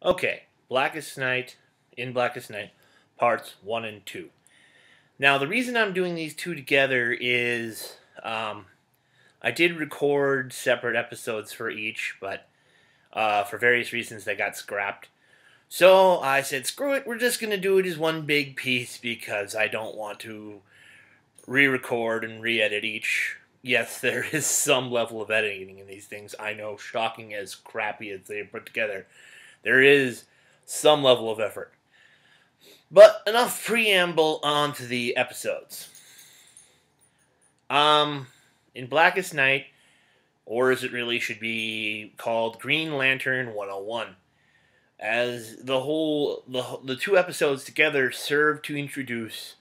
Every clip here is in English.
Okay, Blackest Night, in Blackest Night, parts 1 and 2. Now, the reason I'm doing these two together is I did record separate episodes for each, but for various reasons they got scrapped. So I said, screw it, we're just going to do it as one big piece because I don't want to re-record and re-edit each. Yes, there is some level of editing in these things. I know, shocking as crappy as they put together. There is some level of effort. But enough preamble on to the episodes. In Blackest Night, or as it really should be called, Green Lantern 101, as the two episodes together serve to introduce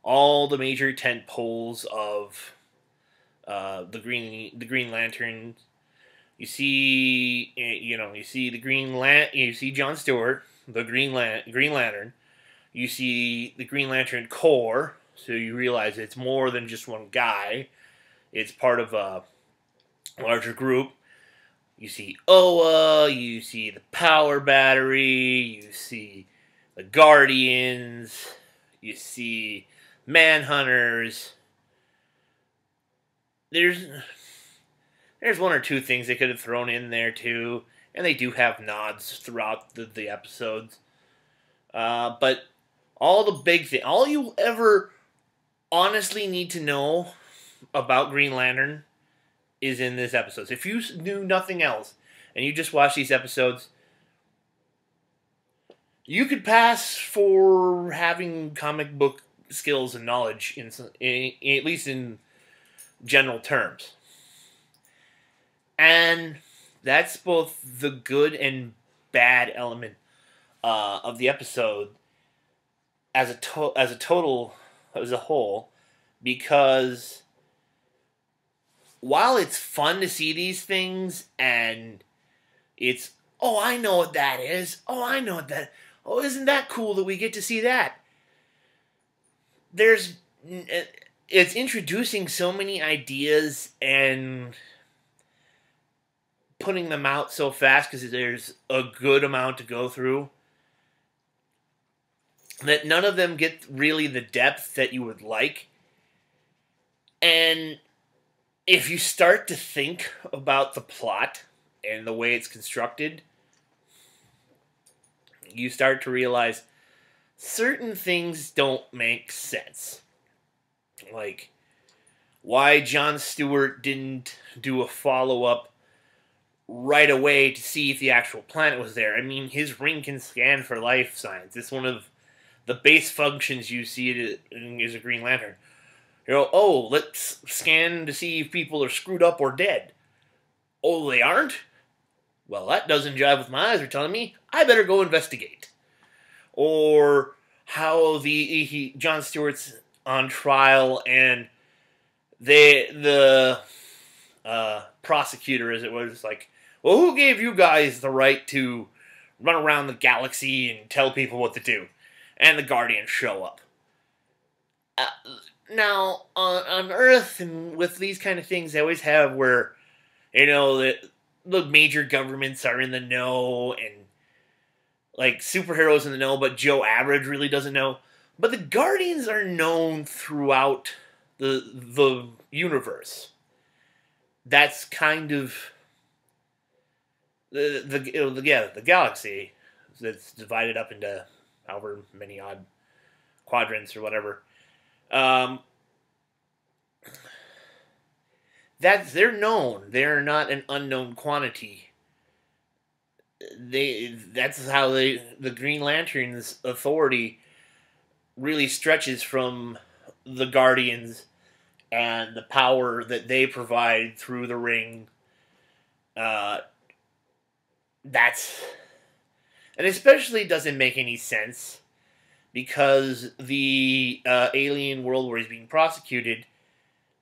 all the major tent poles of the Green Lantern. You see, you see you see John Stewart, the Green Lantern. You see the Green Lantern Corps, so you realize it's more than just one guy. It's part of a larger group. You see Oa, you see the Power Battery, you see the Guardians, you see Manhunters. There's one or two things they could have thrown in there too, and they do have nods throughout the episodes. But all the big thing, all you ever honestly need to know about Green Lantern is in this episode. If you knew nothing else and you just watch these episodes, you could pass for having comic book skills and knowledge at least in general terms. And that's both the good and bad element of the episode as a whole, because while it's fun to see these things and it's, oh, I know what that is. Oh, I know what that. Oh, isn't that cool that we get to see that? It's introducing so many ideas and putting them out so fast because there's a good amount to go through, that none of them get really the depth that you would like. And if you start to think about the plot and the way it's constructed, you start to realize certain things don't make sense. Like why John Stewart didn't do a follow-up right away to see if the actual planet was there. I mean, his ring can scan for life signs. It's one of the base functions you see as a Green Lantern. Oh, let's scan to see if people are screwed up or dead. Oh, they aren't? Well, that doesn't jive with my eyes are telling me. I better go investigate. Or how John Stewart's on trial and the prosecutor, as it was, like, well, who gave you guys the right to run around the galaxy and tell people what to do? And the Guardians show up. Now, on Earth, and with these kind of things, they always have where, the major governments are in the know, and, like, superheroes in the know, but Joe Average really doesn't know. But the Guardians are known throughout the universe. That's kind of the galaxy that's divided up into however many odd quadrants or whatever. They're known. They're not an unknown quantity. That's how the Green Lantern's authority really stretches from the Guardians and the power that they provide through the ring. And especially doesn't make any sense because the alien world where he's being prosecuted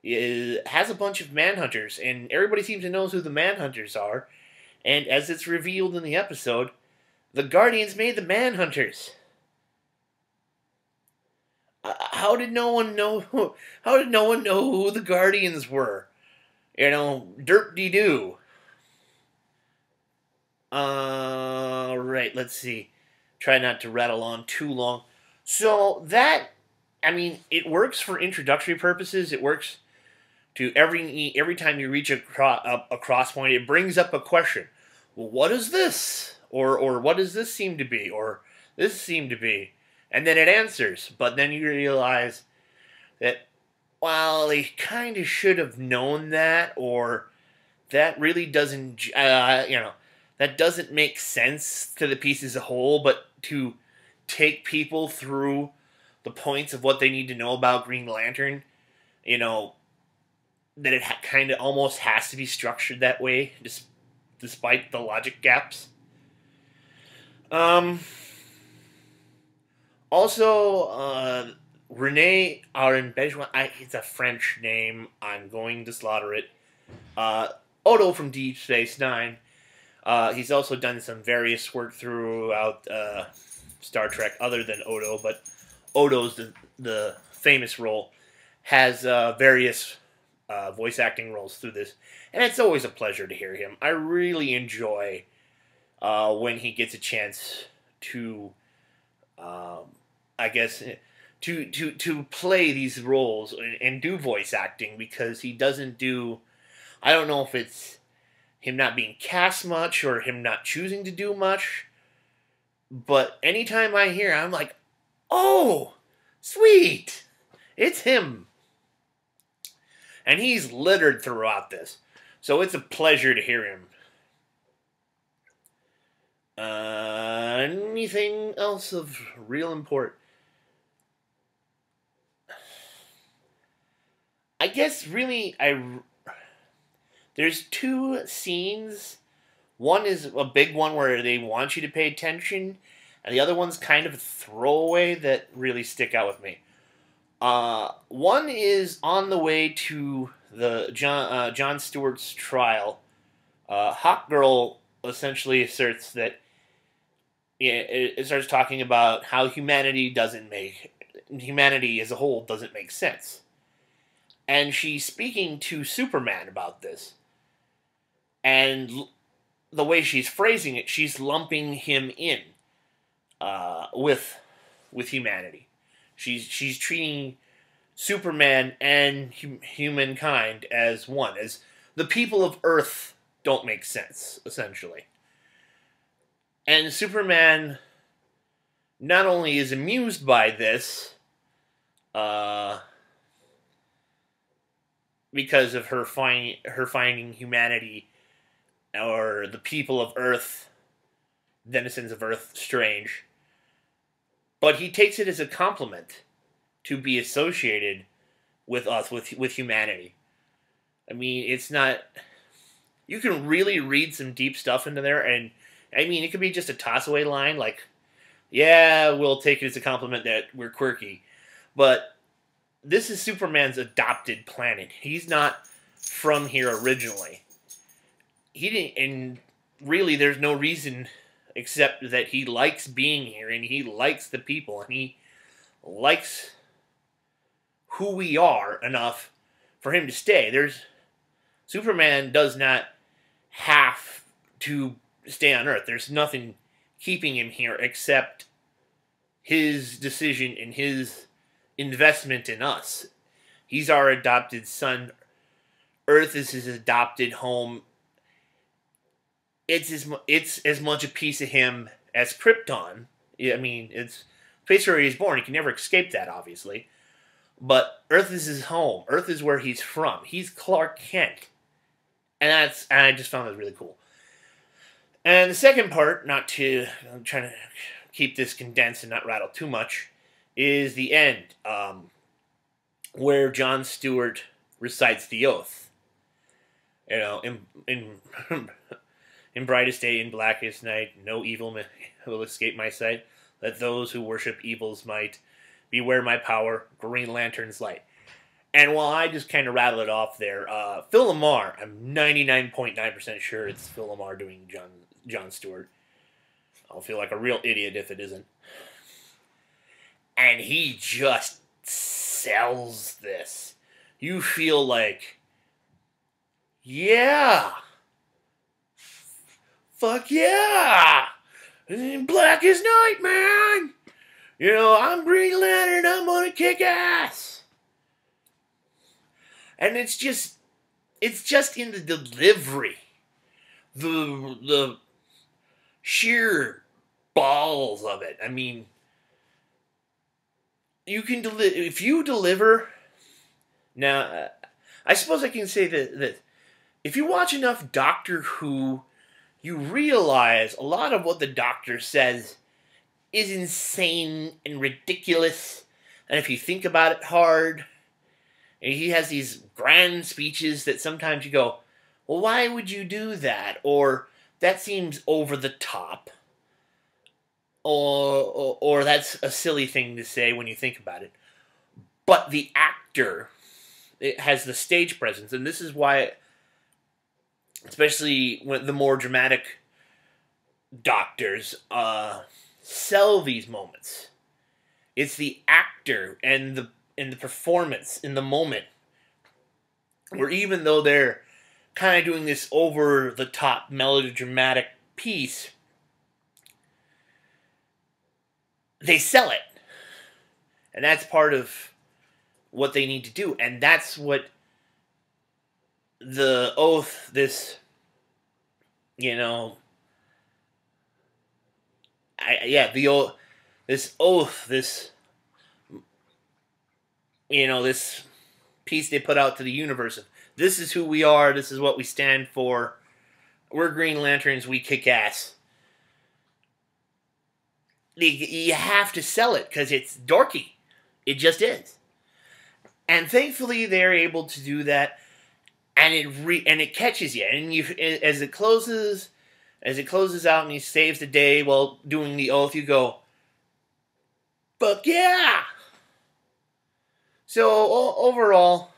has a bunch of Manhunters, and everybody seems to know who the Manhunters are. And as it's revealed in the episode, the Guardians made the Manhunters. How did no one know? How did no one know who the Guardians were? Derp-de-doo. Right, let's see. Try not to rattle on too long. So that, I mean, it works for introductory purposes. It works to every time you reach a cross point, it brings up a question. Well, what is this? Or what does this seem to be? Or this seem to be? And then it answers. But then you realize that, well, they kind of should have known that, or that really doesn't, that doesn't make sense to the piece as a whole, but to take people through the points of what they need to know about Green Lantern, you know, that it kind of almost has to be structured that way, despite the logic gaps. Um, Also, Rene Arenbejois, it's a French name. I'm going to slaughter it. Odo from Deep Space Nine. He's also done some various work throughout Star Trek other than Odo, but Odo's the famous role. Has various voice acting roles through this, and it's always a pleasure to hear him. I really enjoy when he gets a chance to, I guess, to play these roles and do voice acting, because he doesn't do. I don't know if it's him not being cast much or him not choosing to do much, but anytime I hear, I'm like, oh, sweet, it's him. And he's littered throughout this. So it's a pleasure to hear him. Anything else of real import? I guess really, there's two scenes. One is a big one where they want you to pay attention, and the other one's kind of a throwaway that really stick out with me. One is on the way to the John Stewart's trial. Hawkgirl essentially asserts that it starts talking about how humanity as a whole doesn't make sense, and she's speaking to Superman about this, and the way she's phrasing it, she's lumping him in with humanity. She's treating Superman and humankind as one, as the people of Earth don't make sense, essentially. And Superman not only is amused by this, because of her finding humanity or the people of Earth, denizens of Earth, strange, but he takes it as a compliment to be associated with us, with humanity. I mean, it's not. You can really read some deep stuff into there, and I mean, it could be just a toss-away line like, "Yeah, we'll take it as a compliment that we're quirky," but this is Superman's adopted planet. He's not from here originally. He didn't, and really, there's no reason except that he likes being here, and he likes the people, and he likes who we are enough for him to stay. Superman does not have to stay on Earth. There's nothing keeping him here except his decision and his investment in us. He's our adopted son. Earth is his adopted home. It's as much a piece of him as Krypton. I mean, it's the place where he was born. He can never escape that, obviously. But Earth is his home. Earth is where he's from. He's Clark Kent. And I just found that really cool. And the second part, I'm trying to keep this condensed and not rattle too much, is the end, where John Stewart recites the oath. You know, in brightest day, in blackest night, no evil will escape my sight. Let those who worship evil's might beware my power, Green Lantern's light. And while I just kind of rattle it off there, Phil Lamar, I'm 99.9% sure it's Phil Lamar doing John Stewart. I'll feel like a real idiot if it isn't. And he just sells this. You feel like, yeah, fuck yeah! Blackest Night, man! You know, I'm Green Lantern, I'm gonna kick ass! And it's just in the delivery. The sheer balls of it. I mean, you can if you deliver. Now, I suppose I can say that if you watch enough Doctor Who, you realize a lot of what the Doctor says is insane and ridiculous. And if you think about it hard, and he has these grand speeches that sometimes you go, well, why would you do that? Or that seems over the top. Or that's a silly thing to say when you think about it. But the actor, it has the stage presence, and this is why, especially when the more dramatic Doctors sell these moments. It's the actor and the performance in the moment, where even though they're kind of doing this over the top melodramatic piece, they sell it, and that's part of what they need to do, and that's what the oath, this, you know, this oath, this, you know, this piece they put out to the universe of, this is who we are, this is what we stand for, we're Green Lanterns, we kick ass. You have to sell it, because it's dorky. It just is. And thankfully, they're able to do that, and it catches you. And as it closes out, and he saves the day while doing the oath, you go, "Fuck yeah!" So overall,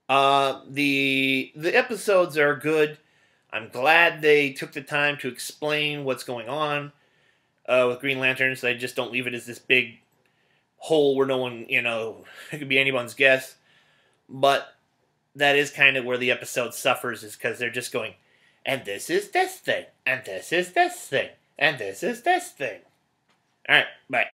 the episodes are good. I'm glad they took the time to explain what's going on with Green Lantern, so they just don't leave it as this big hole where no one, you know, it could be anyone's guess. But that is kind of where the episode suffers, is because they're just going, and this is this thing, and this is this thing, and this is this thing. Alright, bye.